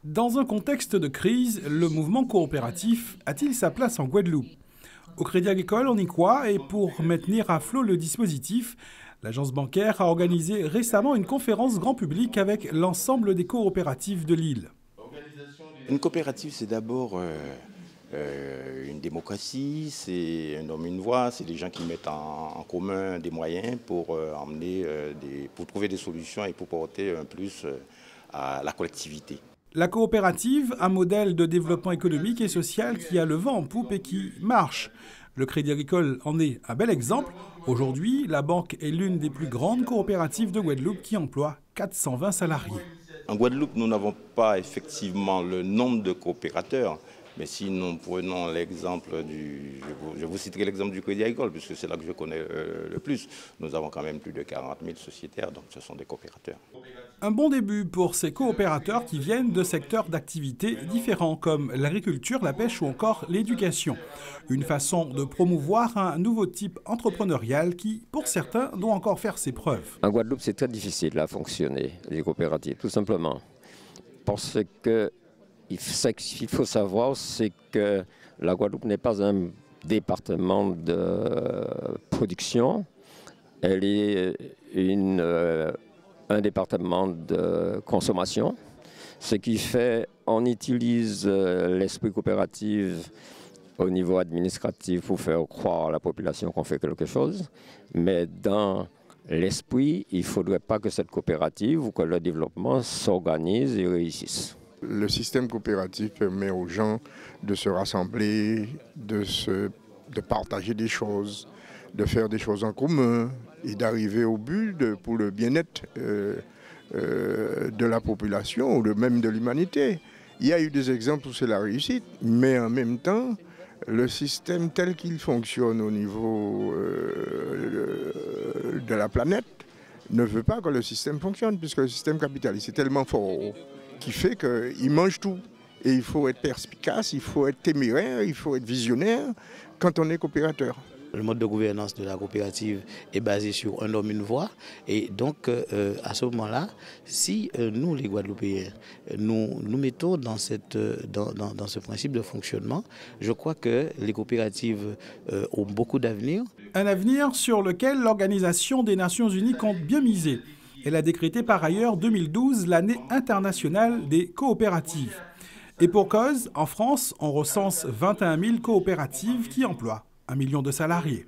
Dans un contexte de crise, le mouvement coopératif a-t-il sa place en Guadeloupe? Au Crédit Agricole, on y croit et pour maintenir à flot le dispositif, l'agence bancaire a organisé récemment une conférence grand public avec l'ensemble des coopératives de l'île. Une coopérative, c'est d'abord une démocratie, c'est un homme, une voix, c'est des gens qui mettent en commun des moyens pour pour trouver des solutions et pour porter un plus à la collectivité. La coopérative, un modèle de développement économique et social qui a le vent en poupe et qui marche. Le Crédit Agricole en est un bel exemple. Aujourd'hui, la banque est l'une des plus grandes coopératives de Guadeloupe qui emploie 420 salariés. En Guadeloupe, nous n'avons pas effectivement le nombre de coopérateurs, mais si nous prenons l'exemple je vous citerai l'exemple du Crédit Agricole, puisque c'est là que je connais le plus. Nous avons quand même plus de 40 000 sociétaires, donc ce sont des coopérateurs. Un bon début pour ces coopérateurs qui viennent de secteurs d'activité différents comme l'agriculture, la pêche ou encore l'éducation. Une façon de promouvoir un nouveau type entrepreneurial qui, pour certains, doit encore faire ses preuves. En Guadeloupe, c'est très difficile à fonctionner, les coopératives, tout simplement. Parce que ce qu'il faut savoir, c'est que la Guadeloupe n'est pas un département de production. Elle est un département de consommation, ce qui fait qu'on utilise l'esprit coopératif au niveau administratif pour faire croire à la population qu'on fait quelque chose, mais dans l'esprit, il ne faudrait pas que cette coopérative ou que le développement s'organise et réussisse. Le système coopératif permet aux gens de se rassembler, de partager des choses, de faire des choses en commun et d'arriver au but pour le bien-être de la population ou même de l'humanité. Il y a eu des exemples où c'est la réussite, mais en même temps, le système tel qu'il fonctionne au niveau de la planète ne veut pas que le système fonctionne, puisque le système capitaliste est tellement fort qui fait qu'il mange tout. Et il faut être perspicace, il faut être téméraire, il faut être visionnaire quand on est coopérateur. Le mode de gouvernance de la coopérative est basé sur un homme, une voix. Et donc, à ce moment-là, si nous, les Guadeloupéens, nous mettons dans ce principe de fonctionnement, je crois que les coopératives ont beaucoup d'avenir. Un avenir sur lequel l'Organisation des Nations Unies compte bien miser. Elle a décrété par ailleurs 2012 l'année internationale des coopératives. Et pour cause, en France, on recense 21 000 coopératives qui emploient 1 million de salariés.